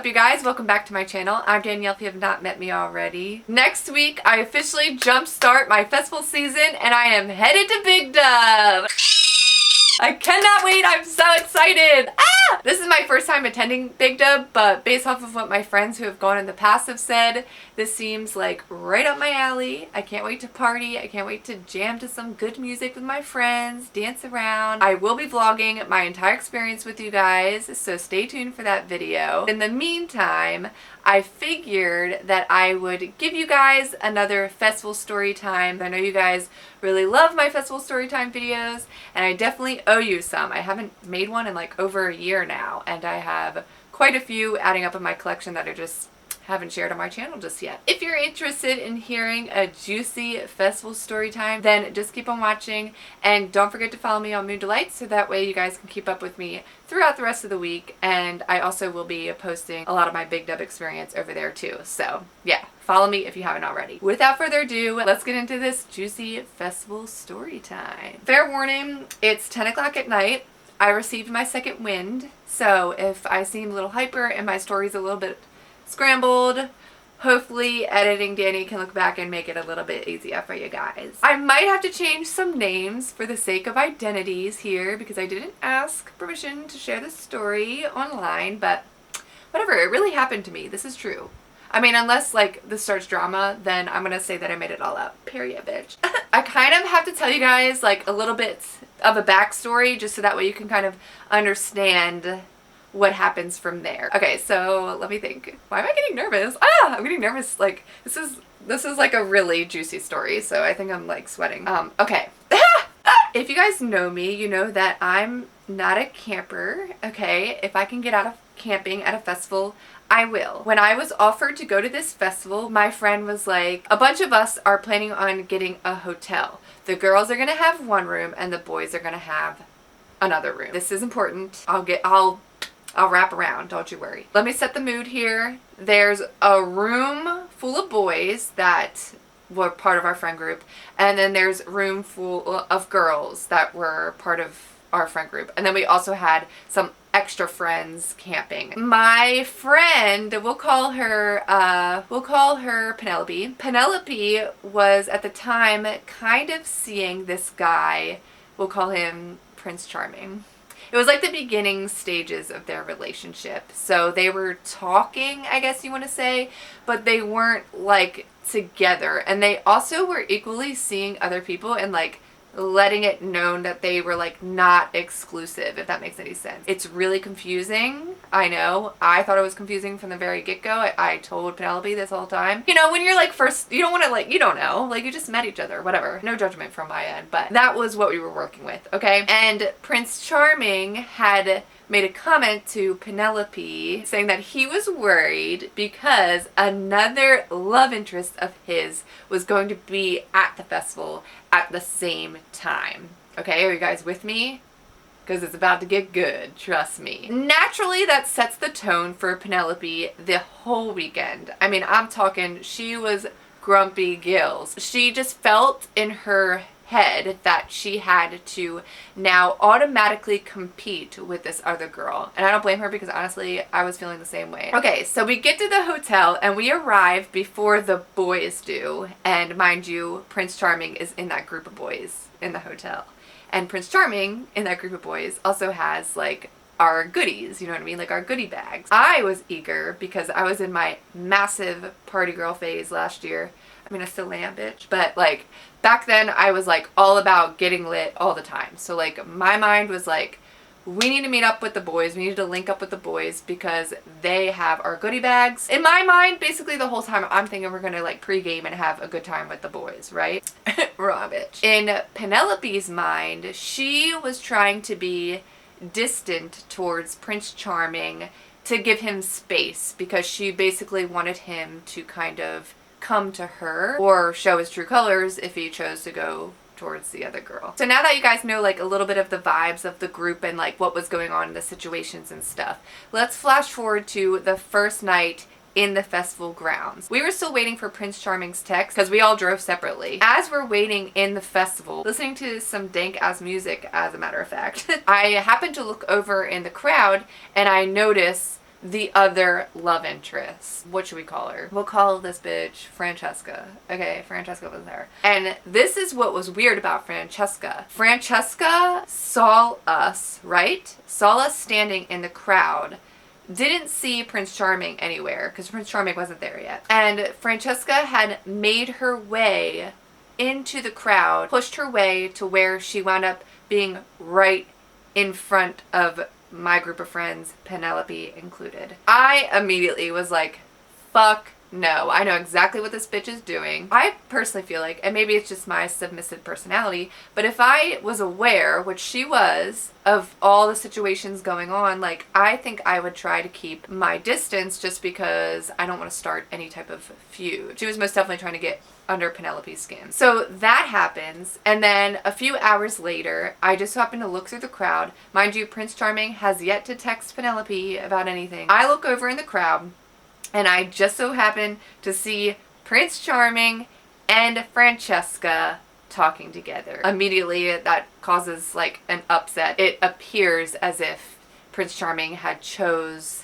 up, you guys? Welcome back to my channel. I'm Danielle if you have not met me already. Next week, I officially jumpstart my festival season and I am headed to Big Dub. I cannot wait. I'm so excited. Ah! This is my first time attending Big Dub, but based off of what my friends who have gone in the past have said, this seems like right up my alley. I can't wait to party. I can't wait to jam to some good music with my friends, dance around. I will be vlogging my entire experience with you guys, so stay tuned for that video. In the meantime, I figured that I would give you guys another festival story time. I know you guys really love my festival story time videos, and I definitely owe you some. I haven't made one in like over a year now, and I have quite a few adding up in my collection that I just haven't shared on my channel just yet. If you're interested in hearing a juicy festival story time, then just keep on watching, and don't forget to follow me on Moon Delights so that way you guys can keep up with me throughout the rest of the week. And I also will be posting a lot of my Big Dub experience over there too. So yeah, follow me if you haven't already. Without further ado, let's get into this juicy festival story time. Fair warning, it's 10 o'clock at night. I received my second wind, so if I seem a little hyper and my story's a little bit scrambled, hopefully editing Danny can look back and make it a little bit easier for you guys. I might have to change some names for the sake of identities here because I didn't ask permission to share this story online, but whatever, it really happened to me. This is true. I mean, unless like this starts drama, then I'm gonna say that I made it all up. Period, bitch. I kind of have to tell you guys like a little bit of a backstory just so that way you can kind of understand what happens from there. Okay, so let me think. Why am I getting nervous? I'm getting nervous. Like this is like a really juicy story, so I think I'm like sweating. Okay. If you guys know me, you know that I'm not a camper, okay? If I can get out of camping at a festival, I will. When I was offered to go to this festival, my friend was like, a bunch of us are planning on getting a hotel. The girls are gonna have one room and the boys are gonna have another room. This is important. I'll wrap around, don't you worry. Let me set the mood here. There's a room full of boys that were part of our friend group, and then there's a room full of girls that were part of our friend group. And then we also had some extra friends camping. My friend, we'll call her Penelope. Penelope was at the time kind of seeing this guy, we'll call him Prince Charming. It was like the beginning stages of their relationship. So they were talking, I guess you want to say, but they weren't like together. And they also were equally seeing other people and like letting it known that they were like not exclusive, if that makes any sense. It's really confusing. I know. I thought it was confusing from the very get-go. I told Penelope this whole time. You know, when you're like first, you don't want to like, you don't know, like you just met each other, whatever. No judgment from my end, but that was what we were working with, okay? And Prince Charming had made a comment to Penelope saying that he was worried because another love interest of his was going to be at the festival at the same time. Okay, are you guys with me? Because it's about to get good, trust me. Naturally, that sets the tone for Penelope the whole weekend. I mean, I'm talking, she was grumpy gills. She just felt in her head that she had to now automatically compete with this other girl. And I don't blame her because honestly, I was feeling the same way. Okay, so we get to the hotel and we arrive before the boys do. And mind you, Prince Charming is in that group of boys in the hotel. And Prince Charming in that group of boys also has like our goodies, you know what I mean? Like our goodie bags. I was eager because I was in my massive party girl phase last year. I mean, I still am, bitch. But like back then I was like all about getting lit all the time. So like my mind was like, we need to meet up with the boys. We need to link up with the boys because they have our goodie bags. In my mind, basically the whole time I'm thinking we're gonna like pregame and have a good time with the boys, right? Raw bitch. In Penelope's mind, she was trying to be distant towards Prince Charming to give him space because she basically wanted him to kind of come to her or show his true colors if he chose to go towards the other girl. So now that you guys know like a little bit of the vibes of the group and like what was going on in the situations and stuff, let's flash forward to the first night in the festival grounds. We were still waiting for Prince Charming's text because we all drove separately. As we're waiting in the festival, listening to some dank ass music as a matter of fact, I happened to look over in the crowd and I noticed the other love interest. What should we call her? We'll call this bitch Francesca. Okay, Francesca was there. And this is what was weird about Francesca. Francesca saw us, right? Saw us standing in the crowd. Didn't see Prince Charming anywhere because Prince Charming wasn't there yet. And Francesca had made her way into the crowd, pushed her way to where she wound up being right in front of my group of friends, Penelope included. I immediately was like, fuck no. I know exactly what this bitch is doing. I personally feel like, and maybe it's just my submissive personality, but if I was aware, which she was, of all the situations going on, like, I think I would try to keep my distance just because I don't want to start any type of feud. She was most definitely trying to get under Penelope's skin. So that happens, and then a few hours later, I just happen to look through the crowd. Mind you, Prince Charming has yet to text Penelope about anything. I look over in the crowd, and I just so happen to see Prince Charming and Francesca talking together. Immediately, that causes like an upset. It appears as if Prince Charming had chose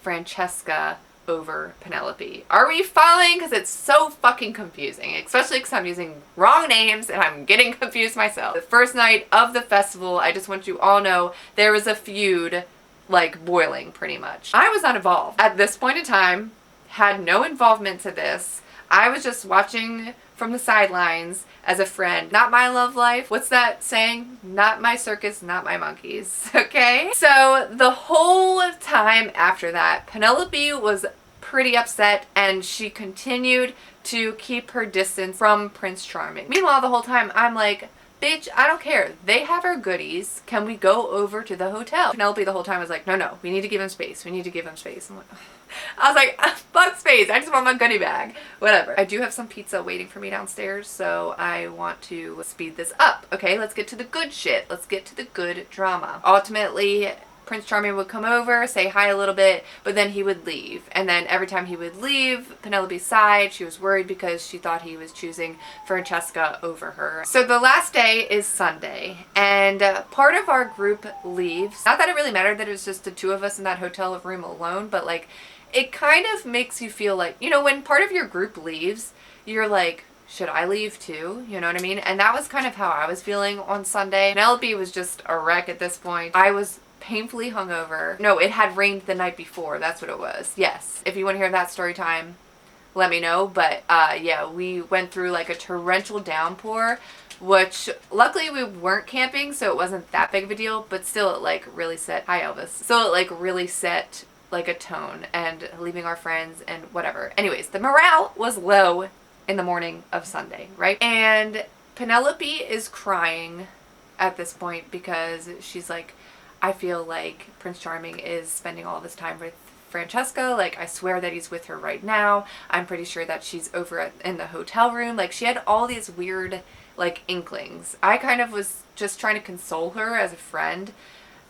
Francesca over Penelope. Are we following? Because it's so fucking confusing, especially because I'm using wrong names and I'm getting confused myself. The first night of the festival, I just want you all know there was a feud like boiling pretty much. I was not involved. At this point in time, had no involvement to this. I was just watching from the sidelines as a friend. Not my love life. What's that saying? Not my circus, not my monkeys. Okay? So the whole time after that, Penelope was pretty upset and she continued to keep her distance from Prince Charming. Meanwhile, the whole time I'm like, bitch, I don't care. They have our goodies. Can we go over to the hotel? Penelope the whole time was like, no, we need to give him space. We need to give him space. I'm like, I was like, fuck space. I just want my goodie bag. Whatever. I do have some pizza waiting for me downstairs, so I want to speed this up. Okay, let's get to the good shit. Let's get to the good drama. Ultimately, Prince Charming would come over, say hi a little bit, but then he would leave. And then every time he would leave Penelope's side, she was worried because she thought he was choosing Francesca over her. So the last day is Sunday, and part of our group leaves. Not that it really mattered that it was just the two of us in that hotel room alone, but like, it kind of makes you feel like, you know, when part of your group leaves, you're like, should I leave too? You know what I mean? And that was kind of how I was feeling on Sunday. Penelope was just a wreck at this point. I was painfully hungover. No, it had rained the night before. That's what it was. Yes. If you want to hear that story time, let me know. But yeah, we went through like a torrential downpour, which luckily we weren't camping, so it wasn't that big of a deal, but still it like really set, hi Elvis. Still it like really set like a tone and leaving our friends and whatever. Anyways, the morale was low in the morning of Sunday, right? And Penelope is crying at this point because she's like, I feel like Prince Charming is spending all this time with Francesca. Like, I swear that he's with her right now. I'm pretty sure that she's over in the hotel room. Like, she had all these weird, like, inklings. I kind of was just trying to console her as a friend.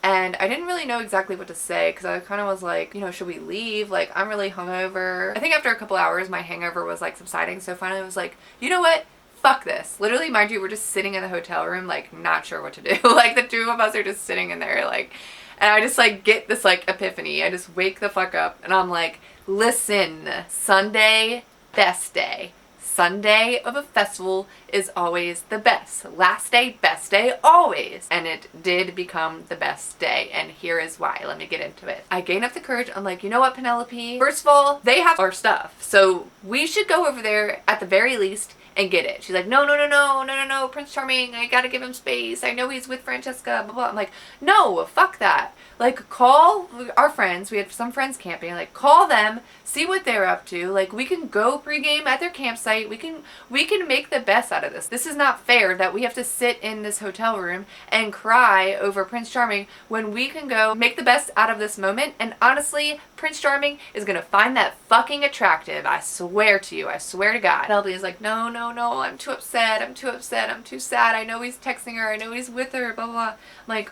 And I didn't really know exactly what to say because I kind of was like, you know, should we leave? Like, I'm really hungover. I think after a couple hours, my hangover was, like, subsiding. So finally I was like, you know what? Fuck this. Literally, mind you, we're just sitting in the hotel room, like, not sure what to do. Like, the two of us are just sitting in there, like, and I just, like, get this, like, epiphany. I just wake the fuck up, and I'm like, listen, Sunday, best day. Sunday of a festival is always the best. Last day, best day, always. And it did become the best day, and here is why. Let me get into it. I gained up the courage. I'm like, you know what, Penelope? First of all, they have our stuff, so we should go over there at the very least and get it. She's like, no, Prince Charming, I gotta give him space. I know he's with Francesca, blah, blah. I'm like, no, fuck that. Like, call our friends. We had some friends camping. Like, call them, see what they're up to. Like, we can go pregame at their campsite. We can make the best out of this. This is not fair that we have to sit in this hotel room and cry over Prince Charming when we can go make the best out of this moment. And honestly, Prince Charming is gonna find that fucking attractive. I swear to you. I swear to God. Penelope is like, no, I'm too upset. I'm too sad. I know he's texting her. I know he's with her, blah, blah, blah. I'm like,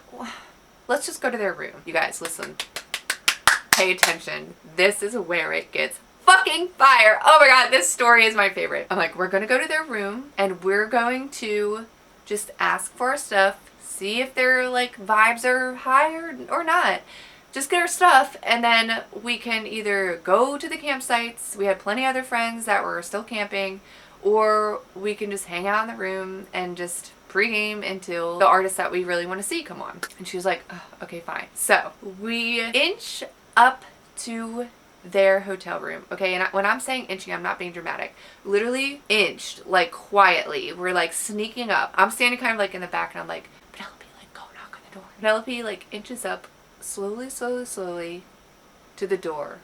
let's just go to their room. You guys, listen. Pay attention. This is where it gets fucking fire. Oh my God, this story is my favorite. I'm like, we're gonna go to their room and we're going to just ask for our stuff, see if their like vibes are high or not. just get our stuff and then we can either go to the campsites. We had plenty of other friends that were still camping, or we can just hang out in the room and just pregame until the artists that we really want to see come on. And she was like, oh, okay, fine. So we inch up to their hotel room, okay? And when I'm saying inching, I'm not being dramatic. Literally inched, like quietly. We're like sneaking up. I'm standing kind of like in the back and I'm like, Penelope, like go knock on the door. Penelope like inches up slowly, slowly, slowly to the door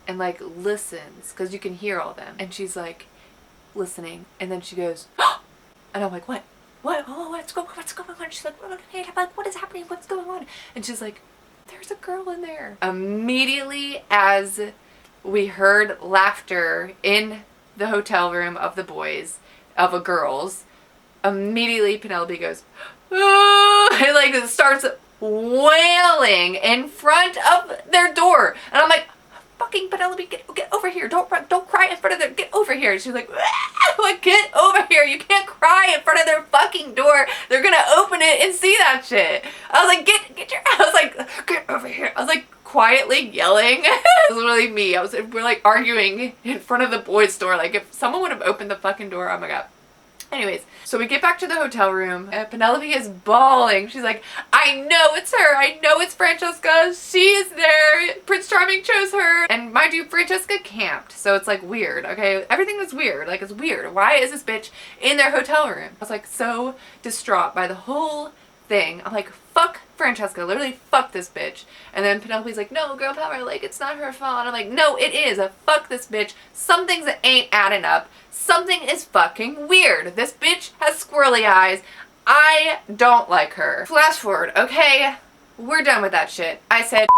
and like listens because you can hear all them. And she's like listening, and then she goes, oh! And I'm like, what? Oh, what's going on? She's like, what is happening? What's going on? And she's like, there's a girl in there. Immediately as we heard laughter in the hotel room of the boys, of a girls, immediately Penelope goes, oh! And like starts wailing in front of their door. And I'm like, fucking Penelope, get over here. Don't cry in front of their, get over here. She's like, like, get over here. You can't cry in front of their fucking door. They're gonna open it and see that shit. I was like, I was like, get over here. I was like quietly yelling. It was literally me. We're like arguing in front of the boys' door. Like if someone would have opened the fucking door, oh my god. Anyways, so we get back to the hotel room and Penelope is bawling. She's like, I know it's her. I know it's Francesca. She is there. Prince Charming chose her. And mind you, Francesca camped. So it's like weird, okay? Everything is weird. Like it's weird. Why is this bitch in their hotel room? I was like so distraught by the whole thing. I'm like, fuck Francesca. Literally fuck this bitch. And then Penelope's like, no, girl power. Like it's not her fault. And I'm like, no, it is. Fuck this bitch. Some things that ain't adding up. Something is fucking weird. This bitch has squirrely eyes. I don't like her. Flash forward, okay? We're done with that shit. I said,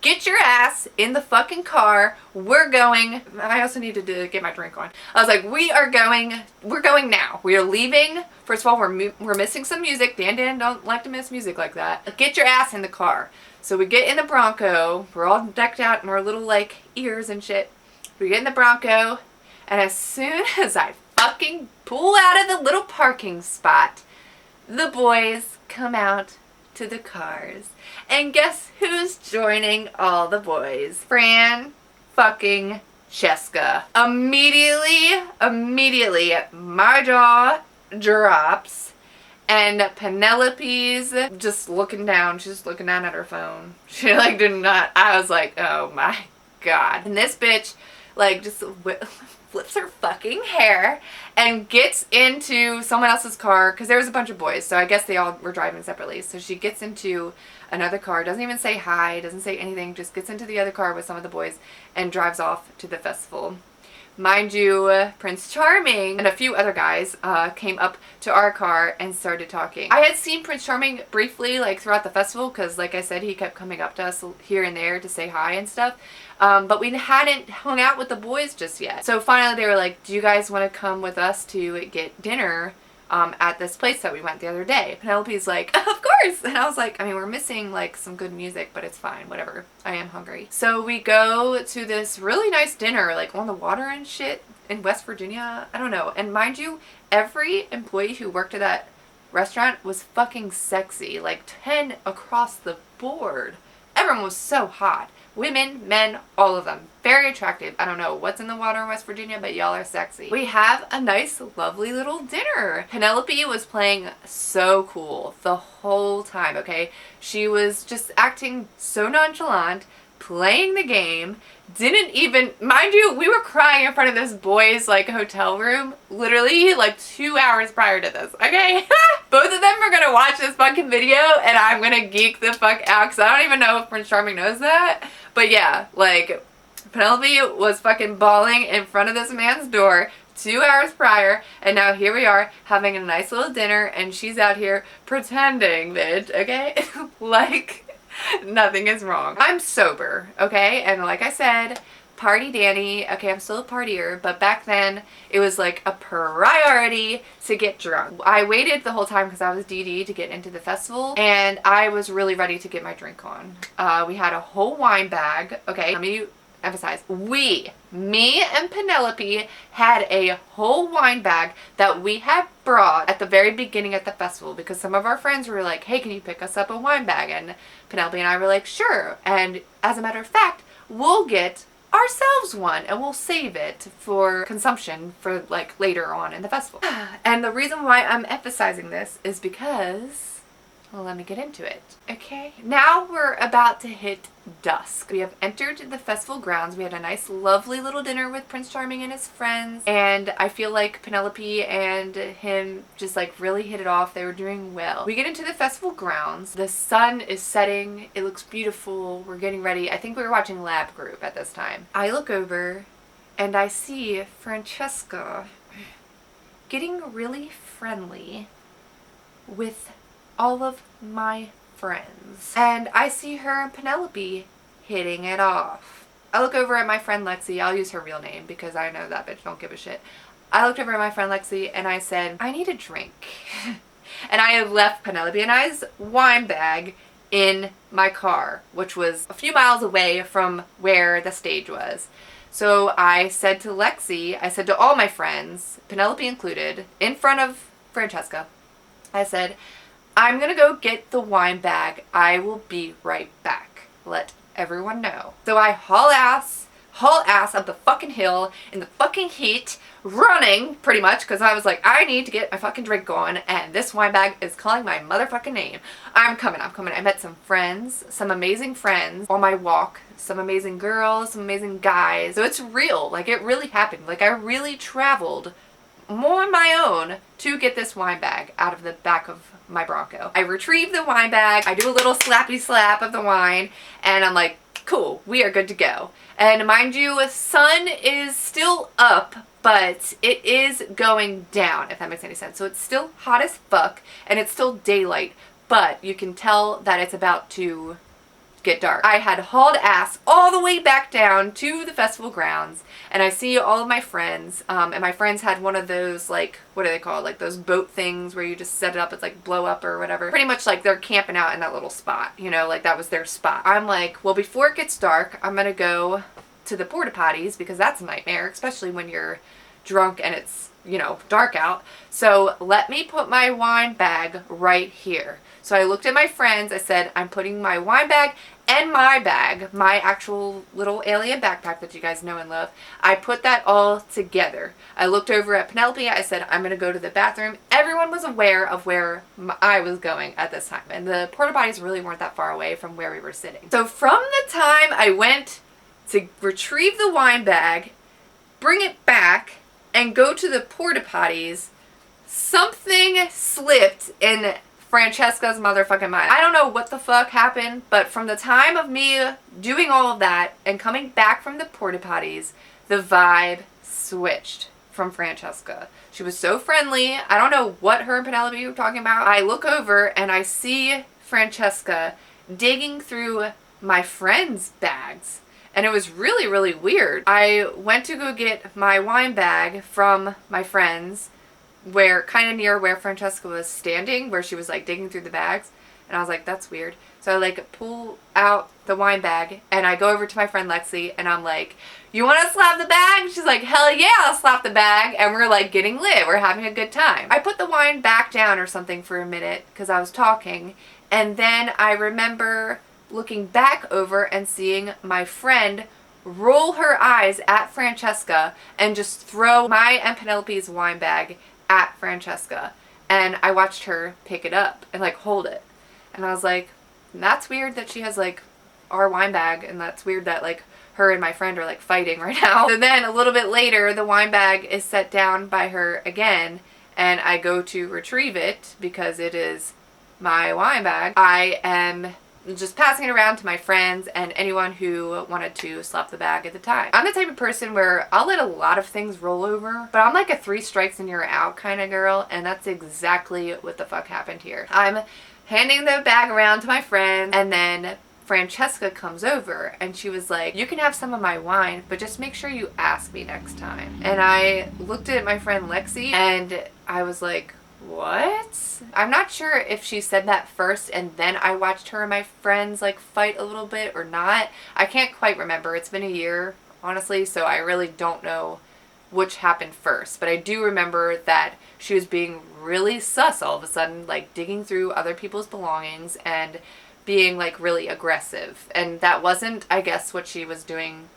get your ass in the fucking car. We're going. I also needed to get my drink on. I was like, we're going now. We are leaving. First of all, we're missing some music. Dan don't like to miss music like that. Get your ass in the car. So we get in the Bronco. We're all decked out in our little like ears and shit. We get in the Bronco. And as soon as I fucking pull out of the little parking spot, the boys come out to the cars. And guess who's joining all the boys? Fran fucking Cheska. Immediately, my jaw drops. And Penelope's just looking down. She's just looking down at her phone. She like did not. I was like, oh my god. And this bitch like just flips her fucking hair and gets into someone else's car because there was a bunch of boys, so I guess they all were driving separately. So she gets into another car, doesn't even say hi, doesn't say anything, just gets into the other car with some of the boys and drives off to the festival. Mind you, Prince Charming and a few other guys came up to our car and started talking. I had seen Prince Charming briefly like throughout the festival because like I said, he kept coming up to us here and there to say hi and stuff. But we hadn't hung out with the boys just yet. So finally they were like, do you guys want to come with us to get dinner at this place that we went the other day? Penelope's like, of course! And I was like, I mean, we're missing like some good music, but it's fine, whatever. I am hungry. So we go to this really nice dinner, like on the water and shit in West Virginia. I don't know. And mind you, every employee who worked at that restaurant was fucking sexy. Like 10 across the board. Everyone was so hot. Women, men, all of them. Very attractive. I don't know what's in the water in West Virginia, but y'all are sexy. We have a nice, lovely little dinner. Penelope was playing so cool the whole time, okay? She was just acting so nonchalant, playing the game, didn't even, mind you, we were crying in front of this boys like hotel room literally like 2 hours prior to this, okay? Both of them are gonna watch this fucking video and I'm gonna geek the fuck out because I don't even know if Prince Charming knows that. But yeah, like Penelope was fucking bawling in front of this man's door 2 hours prior, and now here we are having a nice little dinner and she's out here pretending, bitch, okay? Like nothing is wrong. I'm sober, okay? And like I said, party Danny. Okay, I'm still a partier, but back then it was like a priority to get drunk. I waited the whole time because I was DD to get into the festival and I was really ready to get my drink on. We had a whole wine bag, okay? Let me emphasize, me and Penelope had a whole wine bag that we had brought at the very beginning at the festival because some of our friends were like, hey, can you pick us up a wine bag? And Penelope and I were like, sure. And as a matter of fact, we'll get ourselves one and we'll save it for consumption for like later on in the festival. And the reason why I'm emphasizing this is because, well, let me get into it. Okay, now we're about to hit dusk. We have entered the festival grounds. We had a nice lovely little dinner with Prince Charming and his friends, and I feel like Penelope and him just like really hit it off. They were doing well. We get into the festival grounds. The sun is setting. It looks beautiful. We're getting ready. I think we were watching Lab Group at this time. I look over and I see Francesca getting really friendly with all of my friends. And I see her and Penelope hitting it off. I look over at my friend Lexi. I'll use her real name because I know that bitch don't give a shit. I looked over at my friend Lexi and I said, I need a drink. And I had left Penelope and I's wine bag in my car, which was a few miles away from where the stage was. So I said to Lexi, I said to all my friends, Penelope included, in front of Francesca, I said, I'm gonna go get the wine bag. I will be right back. Let everyone know. So I haul ass up the fucking hill in the fucking heat, running pretty much because I was like, I need to get my fucking drink going and this wine bag is calling my motherfucking name. I'm coming. I met some friends, some amazing friends on my walk, some amazing girls, some amazing guys. So it's real. Like it really happened. Like I really traveled more on my own to get this wine bag out of the back of my Bronco. I retrieve the wine bag, I do a little slappy slap of the wine, and I'm like, cool, we are good to go. And mind you, sun is still up, but it is going down, if that makes any sense. So it's still hot as fuck, and it's still daylight, but you can tell that it's about to get dark. I had hauled ass all the way back down to the festival grounds, and I see all of my friends, and my friends had one of those, like, what are they called? Like those boat things where you just set it up, it's like blow up or whatever. Pretty much like they're camping out in that little spot, you know, like that was their spot. I'm like, well, before it gets dark, I'm gonna go to the porta potties because that's a nightmare, especially when you're drunk and it's, you know, dark out. So let me put my wine bag right here. So I looked at my friends, I said, I'm putting my wine bag and my bag, my actual little alien backpack that you guys know and love, I put that all together. I looked over at Penelope, I said, I'm gonna go to the bathroom. Everyone was aware of where I was going at this time, and the porta potties really weren't that far away from where we were sitting. So from the time I went to retrieve the wine bag, bring it back, and go to the porta potties, something slipped in Francesca's motherfucking mind. I don't know what the fuck happened, but from the time of me doing all of that and coming back from the porta potties, the vibe switched from Francesca. She was so friendly. I don't know what her and Penelope were talking about. I look over and I see Francesca digging through my friends' bags. And it was really, really weird. I went to go get my wine bag from my friends, where kind of near where Francesca was standing, where she was like digging through the bags, and I was like, that's weird. So I like pull out the wine bag and I go over to my friend Lexi and I'm like, you want to slap the bag? She's like, hell yeah, I'll slap the bag. And we're like getting lit, we're having a good time. I put the wine back down or something for a minute because I was talking, and then I remember looking back over and seeing my friend roll her eyes at Francesca and just throw my and Penelope's wine bag at Francesca, and I watched her pick it up and like hold it, and I was like, that's weird that she has like our wine bag, and that's weird that like her and my friend are like fighting right now. So then a little bit later, the wine bag is set down by her again, and I go to retrieve it because it is my wine bag. I am just passing it around to my friends and anyone who wanted to slap the bag at the time. I'm the type of person where I'll let a lot of things roll over, but I'm like a 3 strikes and you're out kind of girl, and that's exactly what the fuck happened here. I'm handing the bag around to my friends, and then Francesca comes over and she was like, you can have some of my wine, but just make sure you ask me next time. And I looked at my friend Lexi and I was like, what? I'm not sure if she said that first and then I watched her and my friends like fight a little bit or not. I can't quite remember. It's been a year honestly, so I really don't know which happened first. But I do remember that she was being really sus all of a sudden, like digging through other people's belongings and being like really aggressive. And that wasn't, I guess, what she was doing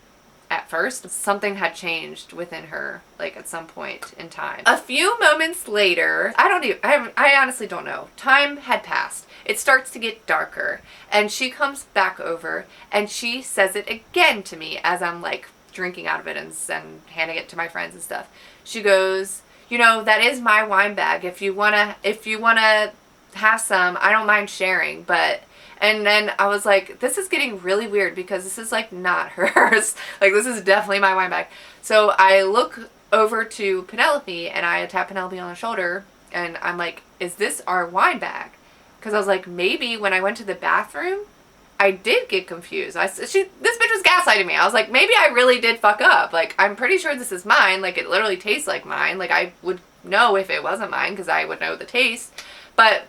at first. Something had changed within her, like at some point in time. A few moments later, I honestly don't know. Time had passed. It starts to get darker, and she comes back over and she says it again to me as I'm like drinking out of it and handing it to my friends and stuff. She goes, you know, that is my wine bag. If you wanna have some, I don't mind sharing, but. And then I was like, this is getting really weird because this is like not hers. Like, this is definitely my wine bag. So I look over to Penelope and I tap Penelope on the shoulder and I'm like, is this our wine bag? Because I was like, maybe when I went to the bathroom, I did get confused. This bitch was gaslighting me. I was like, maybe I really did fuck up. Like, I'm pretty sure this is mine. Like, it literally tastes like mine. Like, I would know if it wasn't mine because I would know the taste. But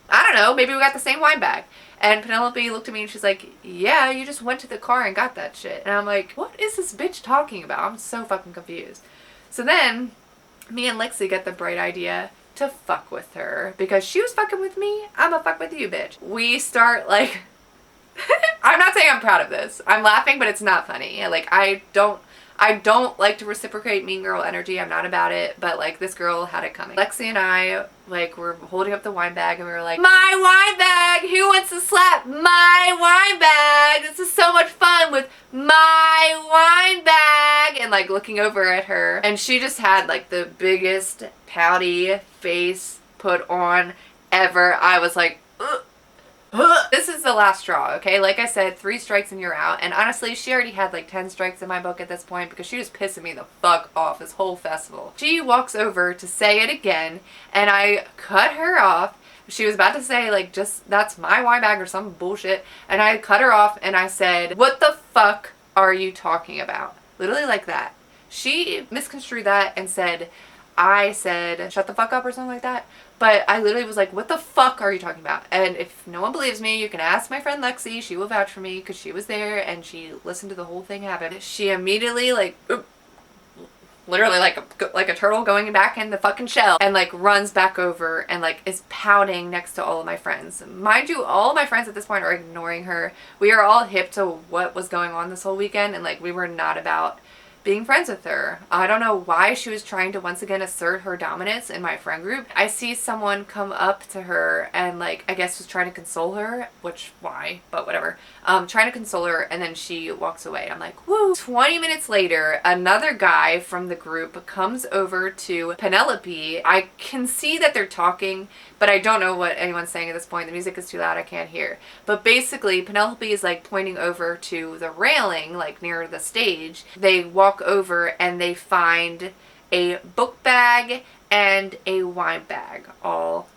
I don't know. Maybe we got the same wine bag. And Penelope looked at me and she's like, yeah, you just went to the car and got that shit. And I'm like, what is this bitch talking about? I'm so fucking confused. So then me and Lexi get the bright idea to fuck with her because she was fucking with me. I'm gonna fuck with you, bitch. We start like, I'm not saying I'm proud of this. I'm laughing, but it's not funny. Like, I don't like to reciprocate mean girl energy. I'm not about it, but like this girl had it coming. Lexi and I like were holding up the wine bag and we were like, my wine bag! Who wants to slap my wine bag? This is so much fun with my wine bag! And like looking over at her, and she just had like the biggest pouty face put on ever. I was like, ugh. This is the last straw, okay? Like I said, 3 strikes and you're out. And honestly, she already had like 10 strikes in my book at this point because she was pissing me the fuck off this whole festival. She walks over to say it again and I cut her off. She was about to say like, just, that's my wine bag or some bullshit. And I cut her off and I said, what the fuck are you talking about? Literally like that. She misconstrued that and said, I said, shut the fuck up or something like that. But I literally was like, what the fuck are you talking about? And if no one believes me, you can ask my friend Lexi. She will vouch for me because she was there and she listened to the whole thing happen. She immediately like, literally like a turtle going back in the fucking shell and like runs back over and like is pouting next to all of my friends. Mind you, all of my friends at this point are ignoring her. We are all hip to what was going on this whole weekend and like we were not about being friends with her. I don't know why she was trying to once again assert her dominance in my friend group. I see someone come up to her and like, I guess was trying to console her, which why, but whatever. Trying to console her and then she walks away. I'm like, woo. 20 minutes later, another guy from the group comes over to Penelope. I can see that they're talking, but I don't know what anyone's saying at this point. The music is too loud, I can't hear. But basically, Penelope is like pointing over to the railing, like near the stage. They walk over and they find a book bag and a wine bag all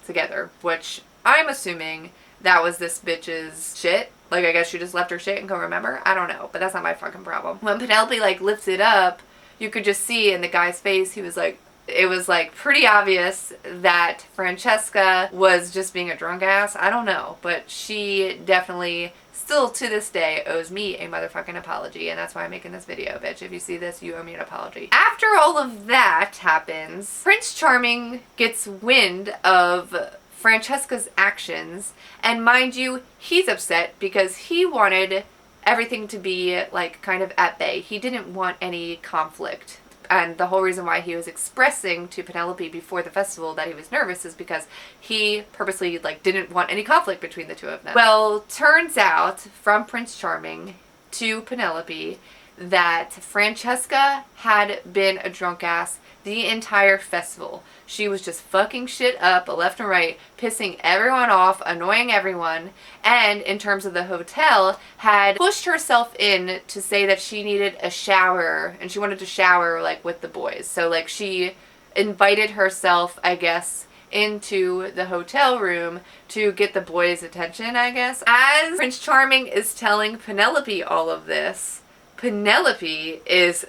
together, which I'm assuming that was this bitch's shit. Like, I guess she just left her shit and couldn't remember. I don't know, but that's not my fucking problem. When Penelope like lifts it up, you could just see in the guy's face, he was like, it was like pretty obvious that Francesca was just being a drunk ass. I don't know, but she definitely still to this day owes me a motherfucking apology, and that's why I'm making this video, bitch. If you see this, you owe me an apology. After all of that happens, Prince Charming gets wind of Francesca's actions, and mind you, he's upset because he wanted everything to be like kind of at bay. He didn't want any conflict. And the whole reason why he was expressing to Penelope before the festival that he was nervous is because he purposely like didn't want any conflict between the two of them. Well, turns out from Prince Charming to Penelope that Francesca had been a drunk ass the entire festival. She was just fucking shit up left and right, pissing everyone off, annoying everyone, and in terms of the hotel, had pushed herself in to say that she needed a shower, and she wanted to shower like with the boys. So like she invited herself, I guess, into the hotel room to get the boys' attention, I guess. As Prince Charming is telling Penelope all of this, Penelope is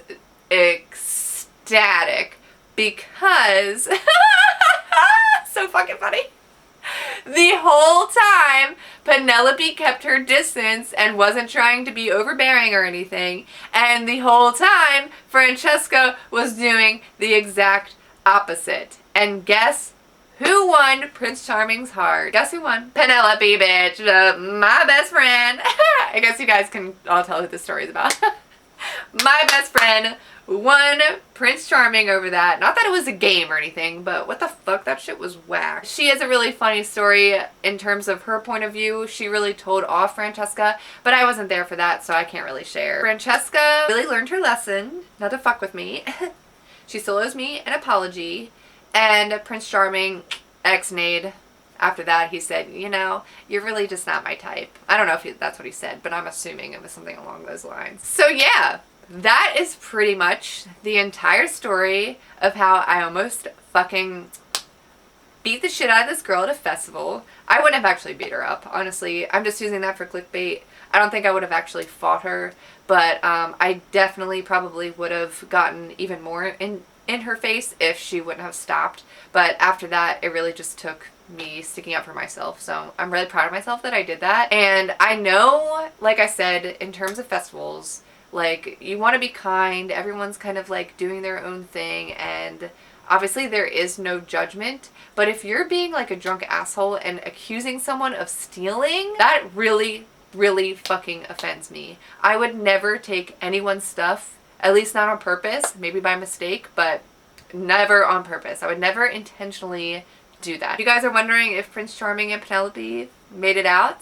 ecstatic because so fucking funny. The whole time, Penelope kept her distance and wasn't trying to be overbearing or anything. And the whole time, Francesca was doing the exact opposite. And guess who won Prince Charming's heart? Guess who won? Penelope, bitch. My best friend. I guess you guys can all tell who this story is about. My best friend won Prince Charming over that. Not that it was a game or anything, but what the fuck? That shit was whack. She has a really funny story in terms of her point of view. She really told off Francesca, but I wasn't there for that, so I can't really share. Francesca really learned her lesson not to fuck with me. She still owes me an apology. And Prince Charming ex-nayed. After that, he said, you know, you're really just not my type. I don't know if that's what he said, but I'm assuming it was something along those lines. So yeah, that is pretty much the entire story of how I almost fucking beat the shit out of this girl at a festival. I wouldn't have actually beat her up, honestly. I'm just using that for clickbait. I don't think I would have actually fought her, but I definitely probably would have gotten even more in her face if she wouldn't have stopped. But after that, it really just took me sticking up for myself. So I'm really proud of myself that I did that. And I know, like I said, in terms of festivals, like, you want to be kind. Everyone's kind of like doing their own thing, and obviously there is no judgment. But if you're being like a drunk asshole and accusing someone of stealing, that really, really fucking offends me. I would never take anyone's stuff, at least not on purpose, maybe by mistake, but never on purpose. I would never intentionally do that. If you guys are wondering if Prince Charming and Penelope made it out,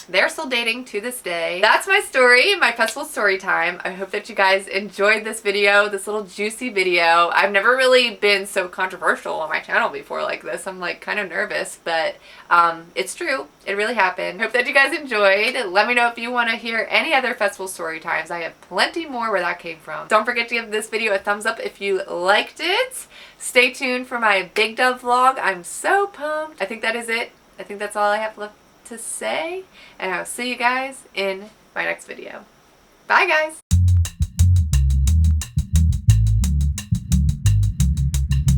they're still dating to this day. That's my story, my festival story time. I hope that you guys enjoyed this video, this little juicy video. I've never really been so controversial on my channel before like this. I'm like kind of nervous, but it's true. It really happened. Hope that you guys enjoyed. Let me know if you want to hear any other festival story times. I have plenty more where that came from. Don't forget to give this video a thumbs up if you liked it. Stay tuned for my Big Dove vlog. I'm so pumped. I think that is it. I think that's all I have left to say, and I'll see you guys in my next video. Bye, guys!